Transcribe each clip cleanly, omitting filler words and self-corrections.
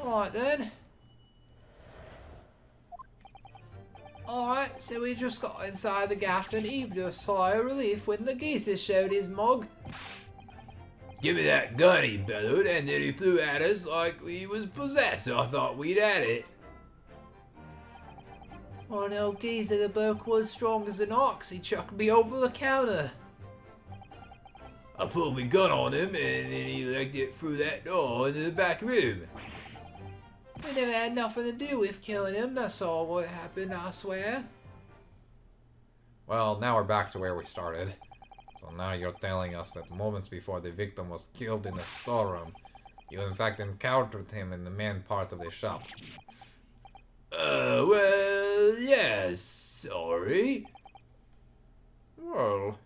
Alright then. Alright, so we just got inside the gaff and heaved a sigh of relief when the geezer showed his mug. Give me that gun, he bellowed, and then he flew at us like he was possessed. I thought we'd had it. Oh no, geezer, the bloke was strong as an ox. He chucked me over the counter. I pulled my gun on him, and then he legged it through that door into the back room. We never had nothing to do with killing him. That's all what happened, I swear. Well, now we're back to where we started. So now you're telling us that moments before the victim was killed in the storeroom, you in fact encountered him in the main part of the shop. Well, yes, sorry. Well,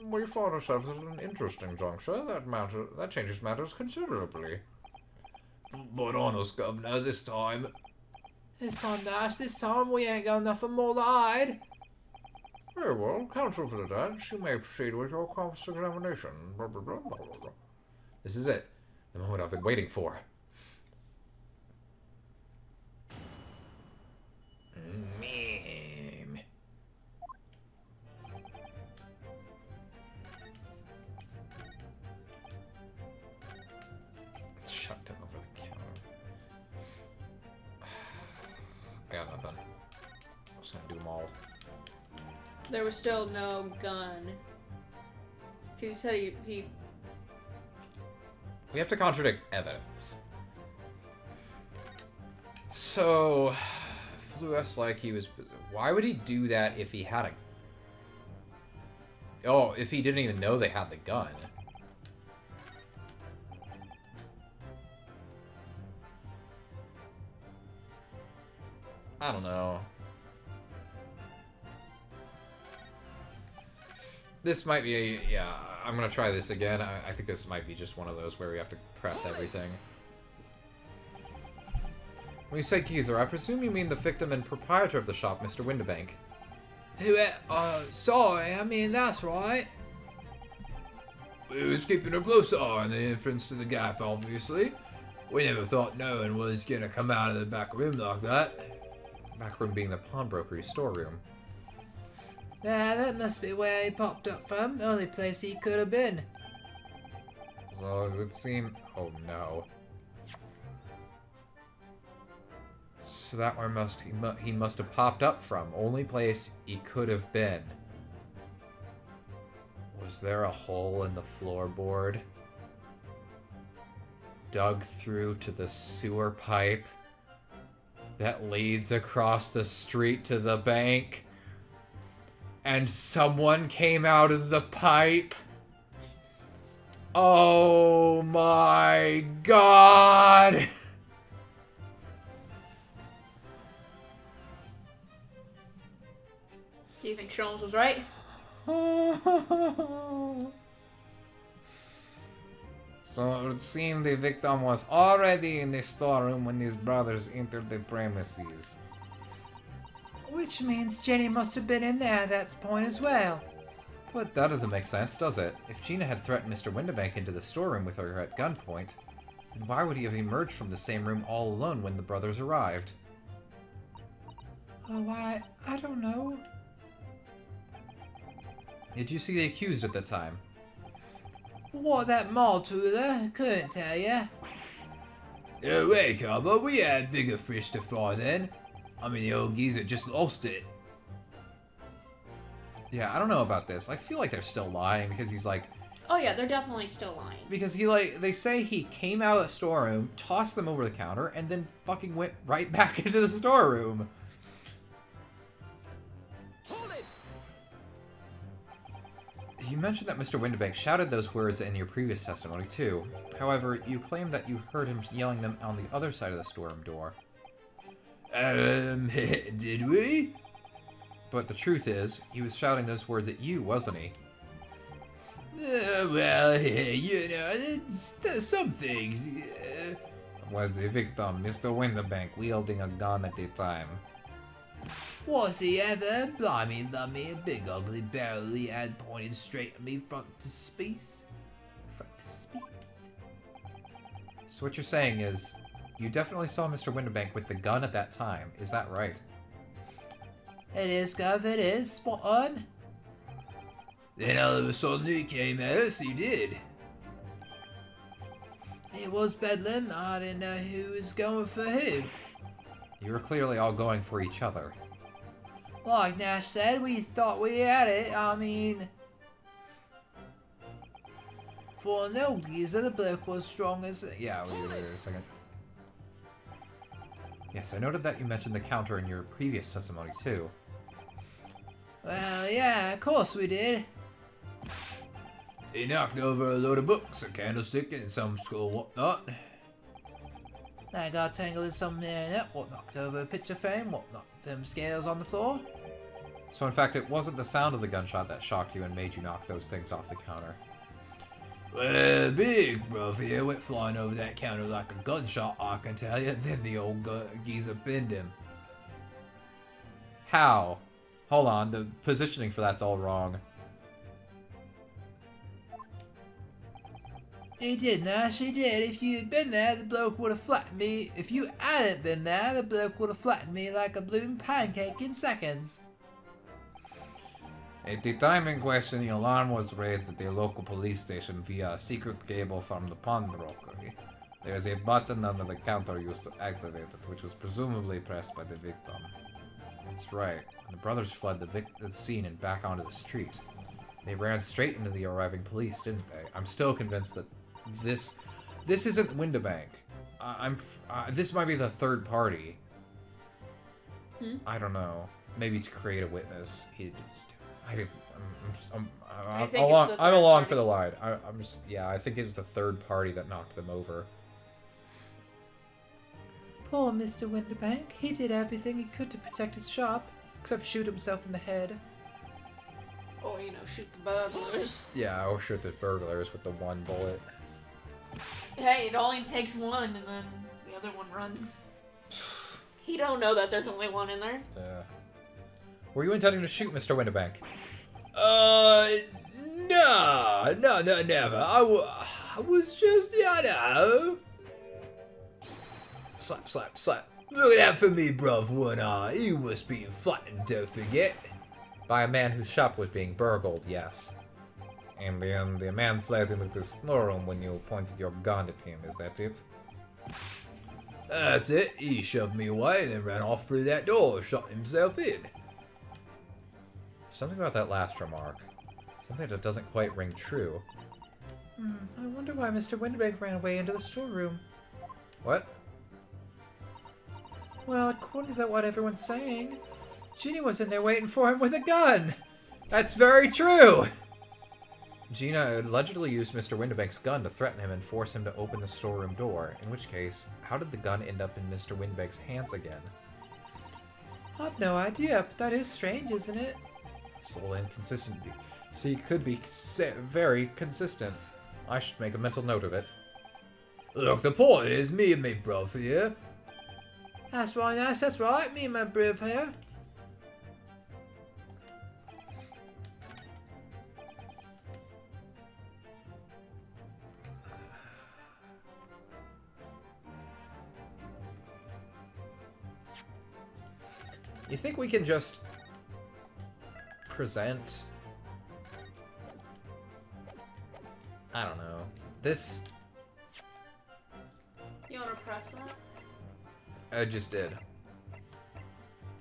we found ourselves at an interesting juncture. That changes matters considerably. But honest, Governor, this time... This time, Nash, this time we ain't got nothing more to hide. Very well, counsel for the dance. You may proceed with your cross-examination. Blah, blah, blah, blah, blah, blah. This is it. The moment I've been waiting for. Meme. Chucked him over the counter. Got nothing. I was gonna do them all. There was still no gun. Cause he said he We have to contradict evidence. So, flew us like he was... Why would he do that if he had a... Oh, if he didn't even know they had the gun. I don't know. This might be a... Yeah, I'm gonna try this again. I think this might be just one of those where we have to press everything. When you say geezer, I presume you mean the victim and proprietor of the shop, Mr. Windibank. Who, sorry, I mean, that's right. We was keeping a close eye on the entrance to the gaff, obviously. We never thought no one was gonna come out of the back room like that. Back room being the pawnbrokery storeroom. Nah, that must be where he popped up from. Only place he could have been. So it would seem... Oh no. So that where he must have popped up from. Only place he could have been. Was there a hole in the floorboard? Dug through to the sewer pipe that leads across the street to the bank? And someone came out of the pipe? Oh my god! Do you think Sholmes was right? So it would seem the victim was already in the storeroom when these brothers entered the premises. Which means Jenny must have been in there at that point as well. But that doesn't make sense, does it? If Gina had threatened Mr. Windibank into the storeroom with her at gunpoint, then why would he have emerged from the same room all alone when the brothers arrived? Oh, I don't know. Did you see the accused at the time? What, that Maltooler? Couldn't tell ya. No way, Carver. We had bigger fish to fry then. I mean, the old geezer just lost it. Yeah, I don't know about this. I feel like they're still lying because he's like... Oh yeah, they're definitely still lying. Because they say he came out of the storeroom, tossed them over the counter, and then fucking went right back into the storeroom. You mentioned that Mr. Windibank shouted those words in your previous testimony, too. However, you claim that you heard him yelling them on the other side of the storeroom door. Did we? But the truth is, he was shouting those words at you, wasn't he? Well, you know, some things. Was the victim Mr. Windibank wielding a gun at the time? Was he ever? Blimey, lummy, a big ugly barrel he had pointed straight at me front to space. Front to space. So what you're saying is, You definitely saw Mr. Winterbank with the gun at that time. Is that right? It is, Gov, it is. Spot on. Then all of a sudden he came at us, he did. It was Bedlam. I didn't know who was going for who. You were clearly all going for each other. Like Nash said, we thought we had it. I mean... For no geezer, the bloke was strong as... Yeah, wait a second. Yes, I noted that you mentioned the counter in your previous testimony, too. Well, yeah, of course we did. He knocked over a load of books, a candlestick, and some skull whatnot. I got tangled in some net, what knocked over a picture frame, what knocked some scales on the floor. So in fact, it wasn't the sound of the gunshot that shocked you and made you knock those things off the counter. Well, big bruv here went flying over that counter like a gunshot, I can tell you. Then the old geezer pinned him. How? Hold on, the positioning for that's all wrong. He did, Nash, he did. If you had been there, the bloke would have flattened me. If you hadn't been there, the bloke would have flattened me like a blooming pancake in seconds. At the time in question, the alarm was raised at the local police station via a secret cable from the pawnbrokery. There is a button under the counter used to activate it, which was presumably pressed by the victim. That's right. The brothers fled the scene and back onto the street. They ran straight into the arriving police, didn't they? I'm still convinced that this isn't Winterbank. This might be the third party. I don't know. Maybe to create a witness. I'm along for the line. I think it was the third party that knocked them over. Poor Mr. Winterbank. He did everything he could to protect his shop, except shoot himself in the head. Or, shoot the burglars. Yeah, or shoot the burglars with the one bullet. Hey, it only takes one, and then the other one runs. He don't know that there's only one in there. Yeah. Were you intending to shoot Mr. Winterbank? No, never. I was just, Slap, slap, slap. Look at that for me, bruv, one eye. He was being flattened, don't forget. By a man whose shop was being burgled, yes. And then the man fled into the storeroom when you pointed your gun at him, is that it? That's it. He shoved me away and then ran off through that door, shot himself in. Something about that last remark. Something that doesn't quite ring true. I wonder why Mr. Winterbank ran away into the storeroom. What? Well, according to what everyone's saying, Ginny was in there waiting for him with a gun! That's very true! Gina allegedly used Mr. Winterbank's gun to threaten him and force him to open the storeroom door, in which case, how did the gun end up in Mr. Winterbank's hands again? I've no idea, but that is strange, isn't it? Sole inconsistency. See, could be very consistent. I should make a mental note of it. Look, the point is, me and me bruv here. That's right, Nash, that's right. Me and my bruv here. You think we can just present... I don't know. This... You want to press that? I just did.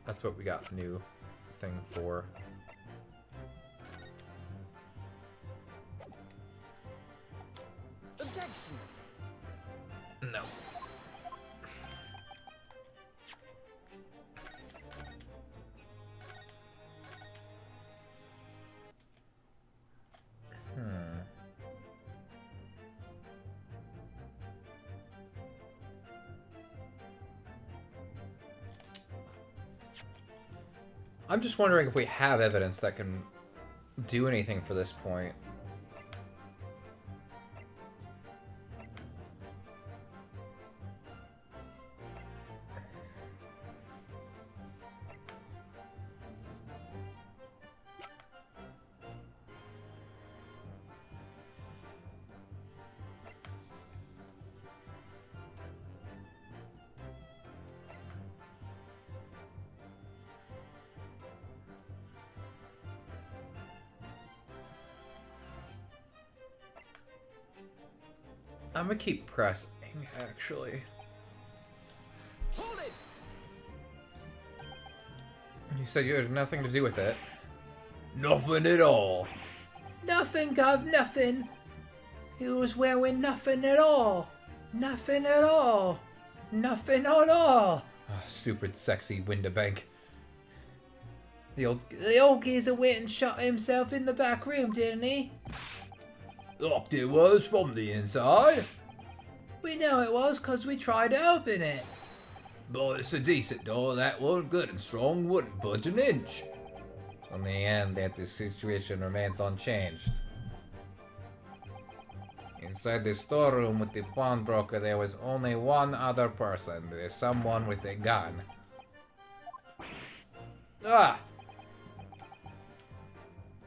That's what we got the new thing for. Objection. No. I'm just wondering if we have evidence that can do anything for this point. I'm gonna keep pressing, actually. Hold it! You said you had nothing to do with it. Nothing at all. Nothing, Gov, nothing. He was wearing nothing at all. Nothing at all. Nothing at all. Oh, stupid, sexy Windabank. The The old geezer went and shot himself in the back room, didn't he? Locked it was from the inside. We know it was 'cause we tried to open it. But it's a decent door, that one, good and strong, wouldn't budge an inch. In the end, that the situation remains unchanged. Inside the storeroom with the pawnbroker, there was only one other person. There's someone with a gun. Ah!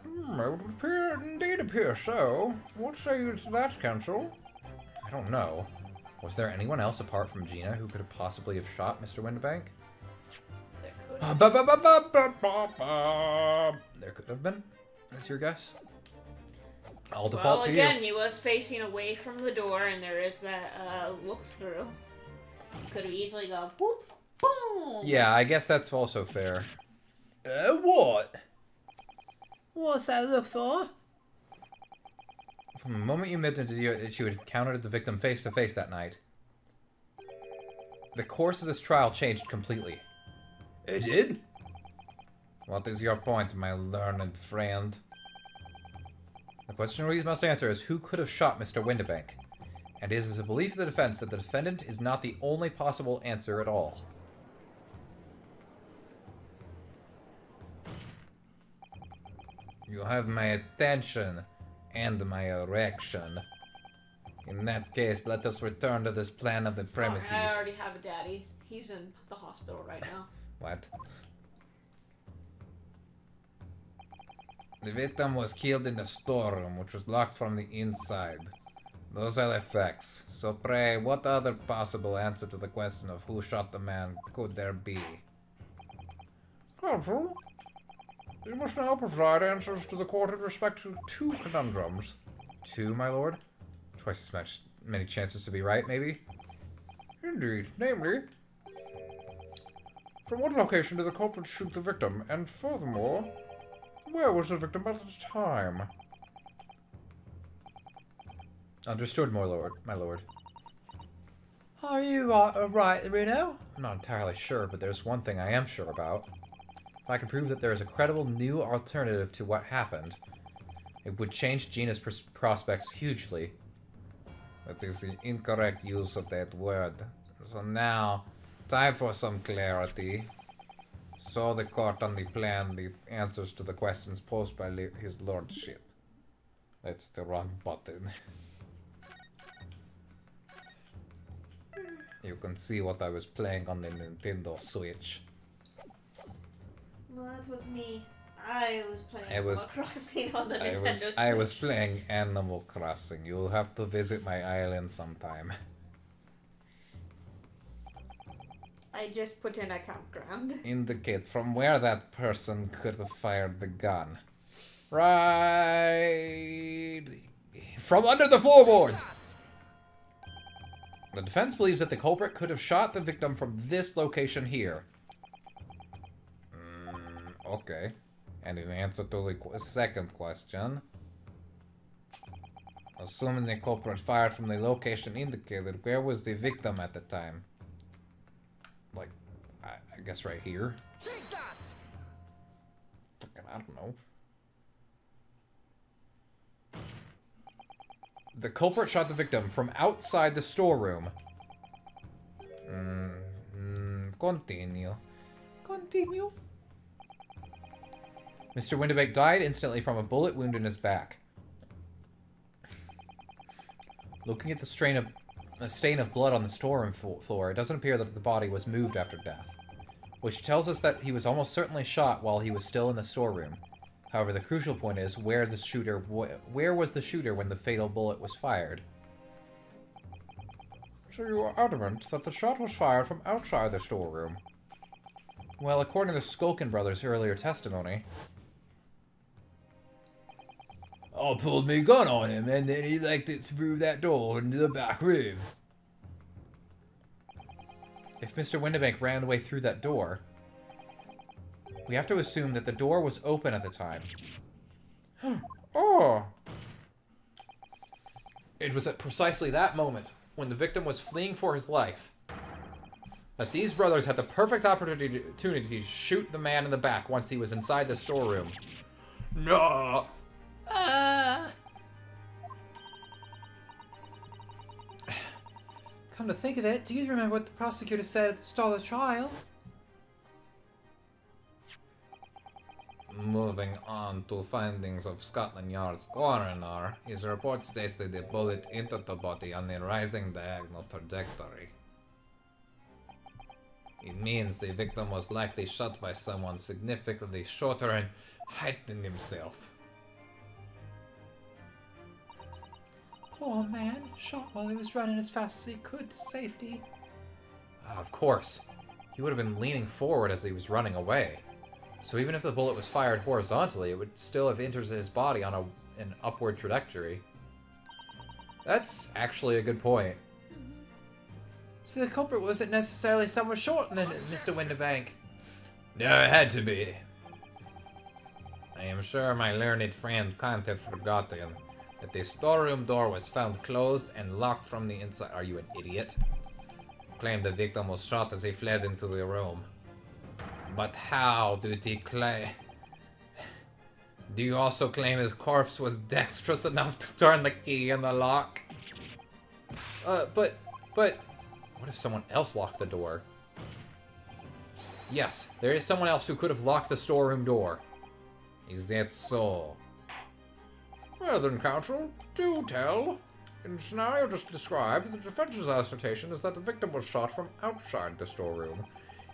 It would indeed appear so. What say you to that, Counsel? I don't know. Was there anyone else apart from Gina who could have possibly have shot Mr. Windabank? There could have been. That's your guess? I'll default Well, to again, you. he was facing away from the door, and there is that look through. Could have easily gone boop, boom. Yeah, I guess that's also fair. What? What's that look for? From the moment you admitted that you had encountered the victim face to face that night, the course of this trial changed completely. It did? What is your point, my learned friend? The question we must answer is who could have shot Mr. Windabank? And it is a belief of the defense that the defendant is not the only possible answer at all. You have my attention and my erection. In that case, let us return to this plan of the premises. Sorry, I already have a daddy. He's in the hospital right now. What? The victim was killed in the storeroom, which was locked from the inside. Those are the facts. So pray, what other possible answer to the question of who shot the man could there be? Counsel, you must now provide answers to the court in respect to 2 conundrums. 2, my lord? Twice as many chances to be right, maybe? Indeed. Namely, from what location did the culprit shoot the victim? And furthermore, where was the victim at the time? Understood, my lord. Are you right, Reno? I'm not entirely sure, but there's one thing I am sure about. If I can prove that there is a credible new alternative to what happened, it would change Gina's prospects hugely. That is the incorrect use of that word. So now, time for some clarity. Show the court on the plan the answers to the questions posed by his lordship. That's the wrong button. You can see what I was playing on the Nintendo Switch. Well, that was me. I was playing I was- Animal Crossing on the Nintendo Switch. I was playing Animal Crossing. You'll have to visit my island sometime. I just put in a campground. Indicate from where that person could have fired the gun. Right... From under the floorboards! The defense believes that the culprit could have shot the victim from this location here. Okay. And in answer to the second question, assuming the culprit fired from the location indicated, where was the victim at the time? Like, I guess right here. Take that! Fucking, I don't know. The culprit shot the victim from outside the storeroom. Continue. Continue. Mr. Windabank died instantly from a bullet wound in his back. Looking at the stain of blood on the storeroom floor, it doesn't appear that the body was moved after death, which tells us that he was almost certainly shot while he was still in the storeroom. However, the crucial point is where was the shooter when the fatal bullet was fired? So you are adamant that the shot was fired from outside the storeroom? Well, according to the Skulkin brothers' earlier testimony... I pulled me gun on him, and then he legged it through that door into the back room. If Mr. Windibank ran away through that door, we have to assume that the door was open at the time. Oh! It was at precisely that moment, when the victim was fleeing for his life, that these brothers had the perfect opportunity to shoot the man in the back once he was inside the storeroom. No. Come to think of it, do you remember what the prosecutor said at the start of the trial? Moving on to findings of Scotland Yard's coroner, his report states that the bullet entered the body on a rising diagonal trajectory. It means the victim was likely shot by someone significantly shorter in height than himself. Poor man, shot while he was running as fast as he could to safety. Of course. He would have been leaning forward as he was running away. So even if the bullet was fired horizontally, it would still have entered his body on an upward trajectory. That's actually a good point. So the culprit wasn't necessarily someone shorter than Mr. Windibank. No, it had to be. I am sure my learned friend can't have forgotten that the storeroom door was found closed and locked from the inside. Are you an idiot? Claimed the victim was shot as he fled into the room. But how did he claim? Do you also claim his corpse was dexterous enough to turn the key in the lock? But, what if someone else locked the door? Yes, there is someone else who could have locked the storeroom door. Is that so? Well then, counsel, do tell. In the scenario just described, the defense's assertion is that the victim was shot from outside the storeroom.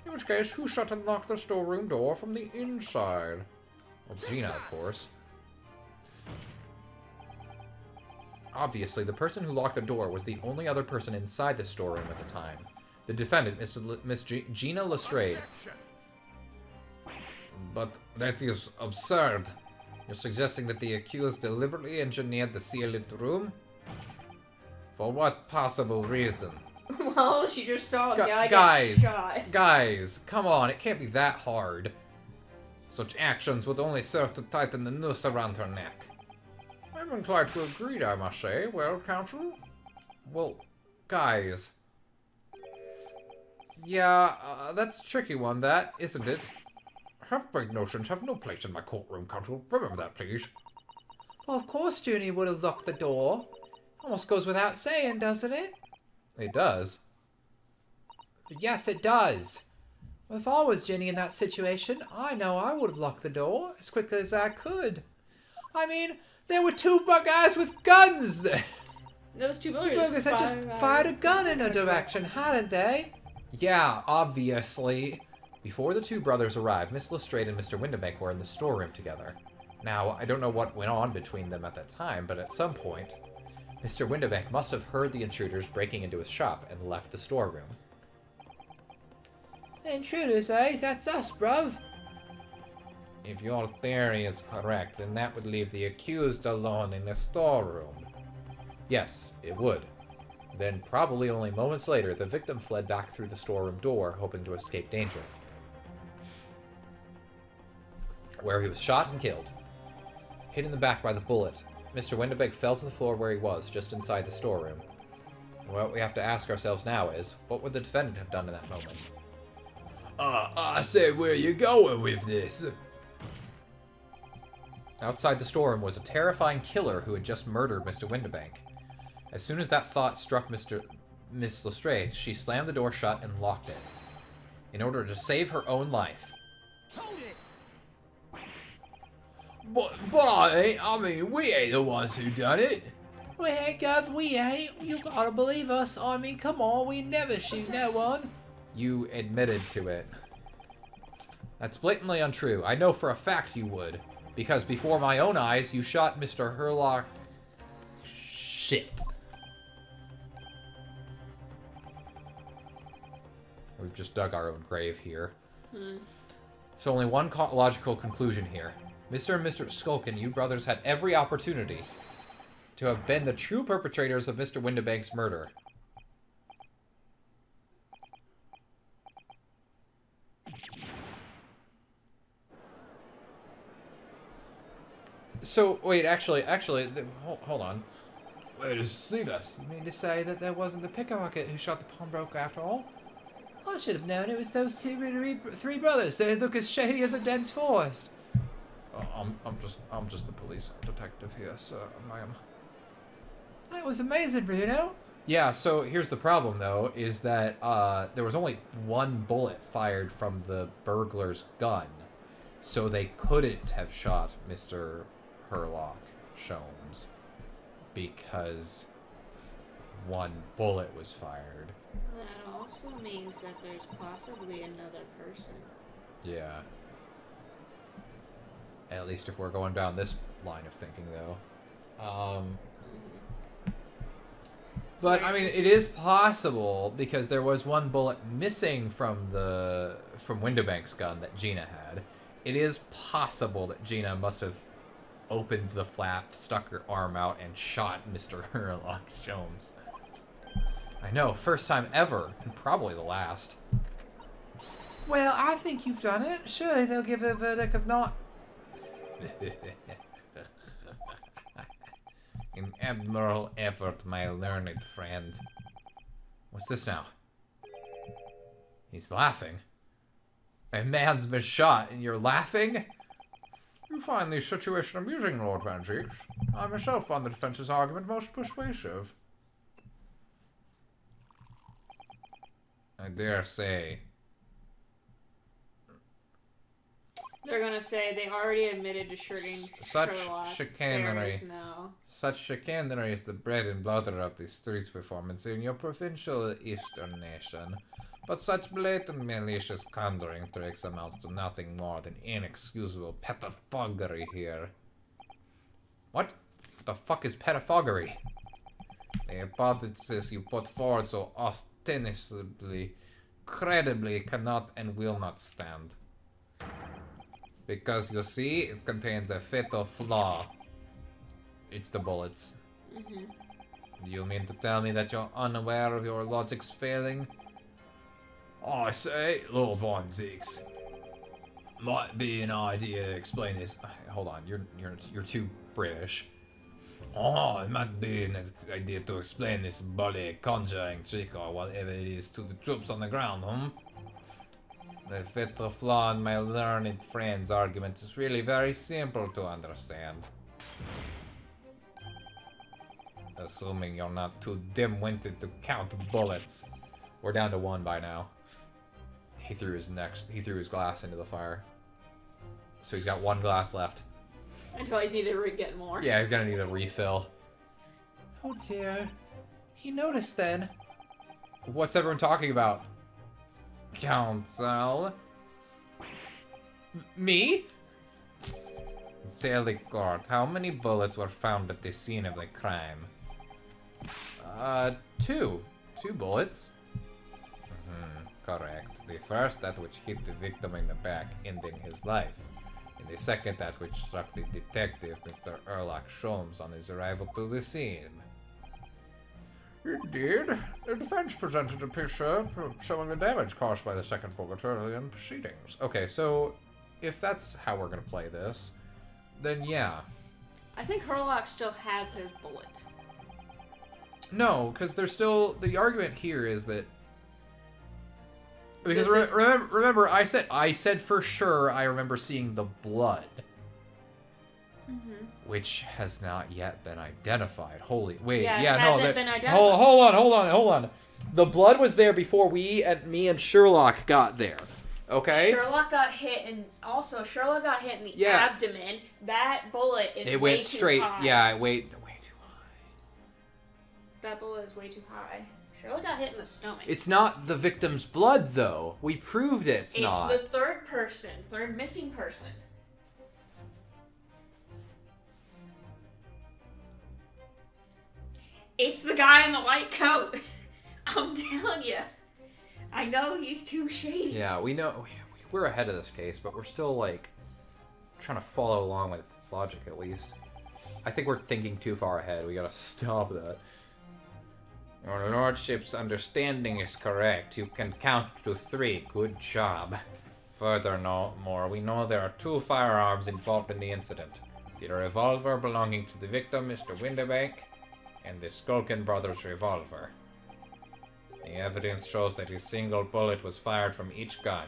In which case, who shut and locked the storeroom door from the inside? Well, Gina, of course. Obviously, the person who locked the door was the only other person inside the storeroom at the time. The defendant, Miss Gina Lestrade. But that is absurd. You're suggesting that the accused deliberately engineered the sealed room? For what possible reason? Well, she just saw a guy get shot. Guys, come on, it can't be that hard. Such actions would only serve to tighten the noose around her neck. I'm inclined to agree, I must say. Well, counsel? Well, guys. Yeah, that's a tricky one, that, isn't it? Half-baked notions have no place in my courtroom, counsel. Remember that, please. Well, of course Junie would have locked the door. Almost goes without saying, doesn't it? It does. Yes, it does. Well, if I was Jenny in that situation, I know I would have locked the door as quickly as I could. I mean, there were two guys with guns there. Those two Burgers had just fired a gun in her direction, hadn't they? Yeah, obviously. Before the two brothers arrived, Miss Lestrade and Mr. Windibank were in the storeroom together. Now, I don't know what went on between them at that time, but at some point, Mr. Windibank must have heard the intruders breaking into his shop and left the storeroom. Intruders, eh? That's us, bruv. If your theory is correct, then that would leave the accused alone in the storeroom. Yes, it would. Then, probably only moments later, the victim fled back through the storeroom door, hoping to escape danger, where he was shot and killed. Hit in the back by the bullet, Mr. Windibank fell to the floor where he was, just inside the storeroom. And what we have to ask ourselves now is, what would the defendant have done in that moment? I said, where you going with this? Outside the storeroom was a terrifying killer who had just murdered Mr. Windibank. As soon as that thought struck Miss Lestrade, she slammed the door shut and locked it, in order to save her own life. Hold it! But we ain't the ones who done it. We ain't, Gov, we ain't. You gotta believe us. I mean, come on, we never shoot no one. You admitted to it. That's blatantly untrue. I know for a fact you would, because before my own eyes, you shot Mr. Herlock. Shit. We've just dug our own grave here. There's only one logical conclusion here. Mr. and Mr. Skulkin, you brothers had every opportunity to have been the true perpetrators of Mr. Windibank's murder. So, wait, actually, hold on. Where does this leave us? You mean to say that there wasn't the pickpocket who shot the pawnbroker after all? I should have known it was those three brothers. They look as shady as a dense forest. I'm just the police detective here, sir, ma'am. That was amazing, Bruno. Yeah, so here's the problem, though, is that there was only one bullet fired from the burglar's gun. So they couldn't have shot Mr. Herlock Sholmes because one bullet was fired. That also means that there's possibly another person. Yeah. At least if we're going down this line of thinking, though. But, I mean, it is possible, because there was one bullet missing from Windibank's gun that Gina had. It is possible that Gina must have opened the flap, stuck her arm out, and shot Mr. Herlock Sholmes. I know, first time ever, and probably the last. Well, I think you've done it. Surely they'll give a verdict of not. An admirable effort, my learned friend. What's this now? He's laughing. A man's been shot, and you're laughing? You find the situation amusing, Lord Van Cheeks. I myself found the defense's argument most persuasive. I dare say. They're gonna say they already admitted to shooting Such Sherlock. chicanery. There is no. Such chicanery is the bread and butter of the streets performance in your provincial eastern nation. But such blatant malicious conjuring tricks amount to nothing more than inexcusable pettifoggery here. What? What the fuck is pettifoggery? The hypothesis you put forward so ostensibly, credibly cannot and will not stand. Because, you see, it contains a fatal flaw. It's the bullets. You mean to tell me that you're unaware of your logic's failing? I say, Lord Von Zeeks. Might be an idea to explain this. Hold on, you're too British. Oh, it might be an idea to explain this bloody conjuring trick or whatever it is to the troops on the ground, The fatal flaw in my learned friend's argument is really very simple to understand. Assuming you're not too dim-witted to count bullets. We're down to one by now. He threw his glass into the fire. So he's got one glass left. Until he's needed to get more. Yeah, he's gonna need a refill. Oh dear. He noticed then. What's everyone talking about? Counsel. Me? Tell the court, how many bullets were found at the scene of the crime? Two. Two bullets. Correct. The first, that which hit the victim in the back, ending his life. And the second, that which struck the detective, Mr. Herlock Sholmes, on his arrival to the scene. Indeed. The defense presented a picture showing the damage caused by the second bullet early in proceedings. Okay, so if that's how we're gonna play this, then yeah. I think Herlock still has his bullet. No, because there's still the argument here is that because This is- remember I said for sure I remember seeing the blood, which has not yet been identified. Holy wait, Yeah, yeah, it no, hasn't been identified. hold on. The blood was there before me and Sherlock got there. Okay. Sherlock got hit, and also Sherlock got hit in the Yeah. abdomen. That bullet is It way went too straight. high. Yeah, way too high. That bullet is way too high. Sherlock got hit in the stomach. It's not the victim's blood, though. We proved it's not. the third missing person. It's the guy in the white coat. I'm telling you. I know he's too shady. Yeah, we know we're ahead of this case, but we're still like trying to follow along with its logic, at least. I think we're thinking too far ahead. We gotta stop that. Your lordship's understanding is correct. You can count to 3. Good job. Furthermore, we know there are 2 firearms involved in the incident. The revolver belonging to the victim, Mr. Winterbank, and the Skulkin brothers' revolver. The evidence shows that a single bullet was fired from each gun.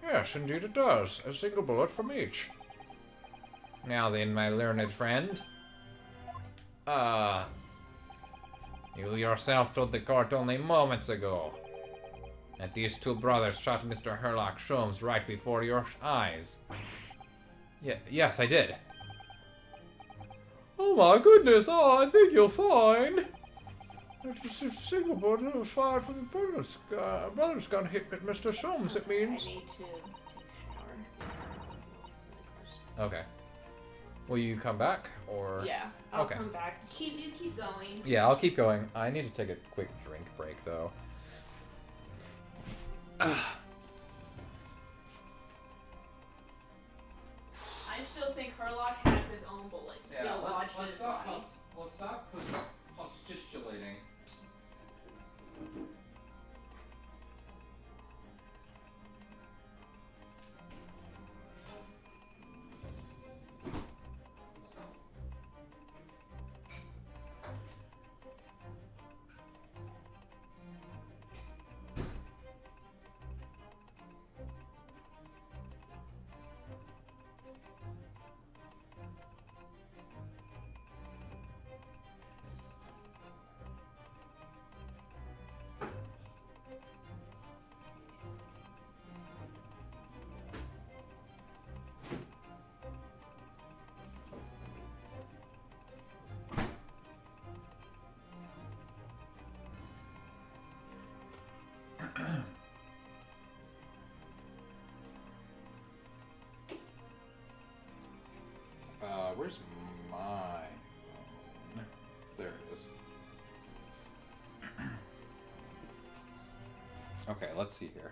Yes, indeed it does. A single bullet from each. Now then, my learned friend. You yourself told the court only moments ago that these 2 brothers shot Mr. Herlock Sholmes right before your eyes. Yes, I did. Oh my goodness, I think you'll find it's a single bullet that was fired from the brother's gun hit Mr. Sholmes, it means. I need to take a shower. Okay. Will you come back, or? Yeah, I'll Okay. come back. You keep going. Yeah, I'll keep going. I need to take a quick drink break, though. I still think Herlock has his own bullet. Still lodged in his body. Let's stop postulating. Where's my phone? There it is. Okay, let's see here.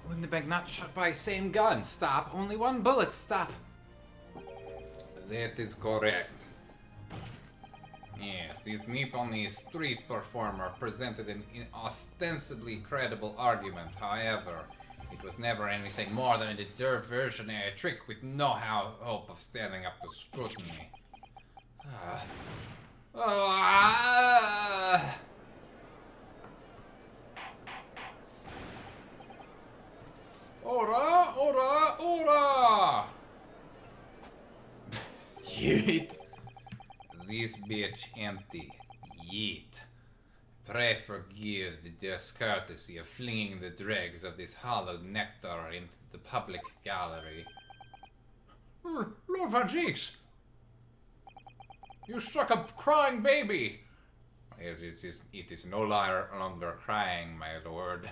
Wouldn't the bank not shot by same gun? Stop. Only 1 bullet. Stop. That is correct. Yes, this Nippon street performer presented an ostensibly credible argument. However, it was never anything more than a diversionary trick with no hope of standing up to scrutiny. Ora, ora, ora! Yeet. This bitch empty. Yeet. Pray forgive the discourtesy of flinging the dregs of this hollowed nectar into the public gallery. Lord Van Jeeks! You struck a crying baby! It is no longer crying, my lord.